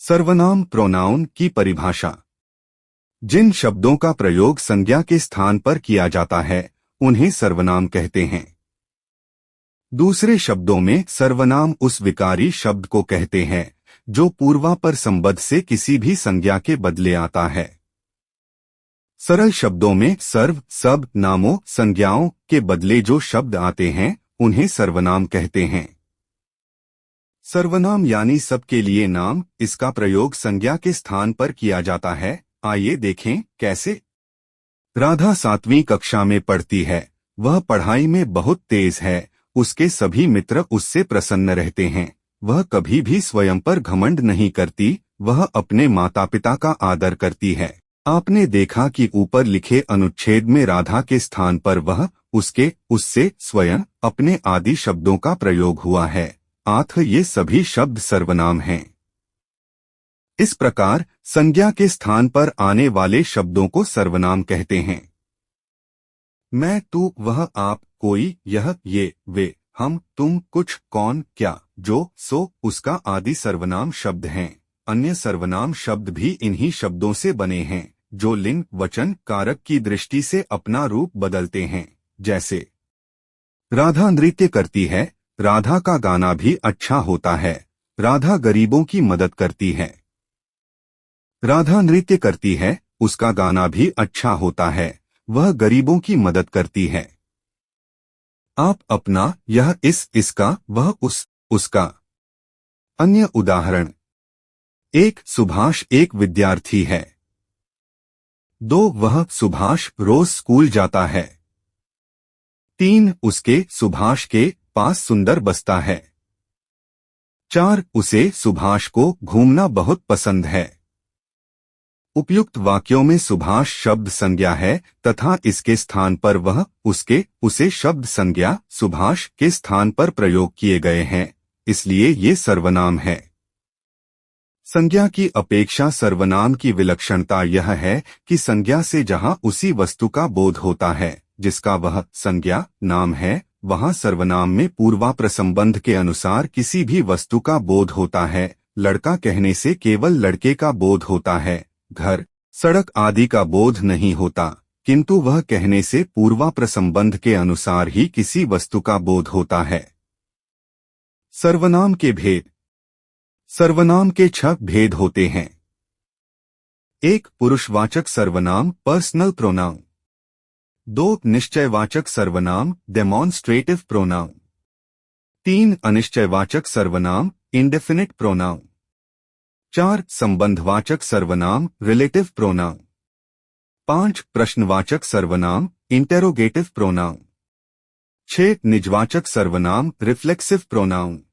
सर्वनाम प्रोनाउन की परिभाषा। जिन शब्दों का प्रयोग संज्ञा के स्थान पर किया जाता है उन्हें सर्वनाम कहते हैं। दूसरे शब्दों में सर्वनाम उस विकारी शब्द को कहते हैं जो पूर्वापर संबंध से किसी भी संज्ञा के बदले आता है। सरल शब्दों में सर्व सब नामों संज्ञाओं के बदले जो शब्द आते हैं उन्हें सर्वनाम कहते हैं। सर्वनाम यानी सबके लिए नाम, इसका प्रयोग संज्ञा के स्थान पर किया जाता है। आइए देखें कैसे। राधा 7वीं कक्षा में पढ़ती है। वह पढ़ाई में बहुत तेज है। उसके सभी मित्र उससे प्रसन्न रहते हैं। वह कभी भी स्वयं पर घमंड नहीं करती। वह अपने माता पिता का आदर करती है। आपने देखा कि ऊपर लिखे अनुच्छेद में राधा के स्थान पर वह, उसके, उससे, स्वयं, अपने आदि शब्दों का प्रयोग हुआ है। आथ ये सभी शब्द सर्वनाम हैं। इस प्रकार संज्ञा के स्थान पर आने वाले शब्दों को सर्वनाम कहते हैं। मैं, तू, वह, आप, कोई, यह, ये, वे, हम, तुम, कुछ, कौन, क्या, जो, सो, उसका आदि सर्वनाम शब्द हैं। अन्य सर्वनाम शब्द भी इन्हीं शब्दों से बने हैं जो लिंग वचन कारक की दृष्टि से अपना रूप बदलते हैं। जैसे राधा नृत्य करती है, राधा का गाना भी अच्छा होता है। राधा गरीबों की मदद करती है। राधा नृत्य करती है, उसका गाना भी अच्छा होता है। वह गरीबों की मदद करती है। आप, अपना, यह, इस, इसका, वह, उस, उसका। अन्य उदाहरण। 1 सुभाष एक विद्यार्थी है। 2 वह सुभाष रोज स्कूल जाता है। 3 उसके सुभाष के पास सुंदर बस्ता है। 4 उसे सुभाष को घूमना बहुत पसंद है। उपयुक्त वाक्यों में सुभाष शब्द संज्ञा है तथा इसके स्थान पर वह, उसके, उसे शब्द संज्ञा सुभाष के स्थान पर प्रयोग किए गए हैं, इसलिए ये सर्वनाम है। संज्ञा की अपेक्षा सर्वनाम की विलक्षणता यह है कि संज्ञा से जहां उसी वस्तु का बोध होता है जिसका वह संज्ञा नाम है, वहां सर्वनाम में पूर्वापर संबंध के अनुसार किसी भी वस्तु का बोध होता है। लड़का कहने से केवल लड़के का बोध होता है। घर, सड़क आदि का बोध नहीं होता, किंतु वह कहने से पूर्वापर संबंध के अनुसार ही किसी वस्तु का बोध होता है। सर्वनाम के भेद। सर्वनाम के 6 भेद होते हैं। 1 पुरुषवाचक सर्वनाम पर्सनल प्रोनाउन। 2 निश्चयवाचक सर्वनाम डेमोन्स्ट्रेटिव प्रोनाउन। 3 अनिश्चयवाचक सर्वनाम इंडेफिनिट प्रोनाउन। 4 संबंधवाचक सर्वनाम रिलेटिव प्रोनाउन। 5 प्रश्नवाचक सर्वनाम इंटेरोगेटिव प्रोनाउन। 6 निजवाचक सर्वनाम रिफ्लेक्सिव प्रोनाउन।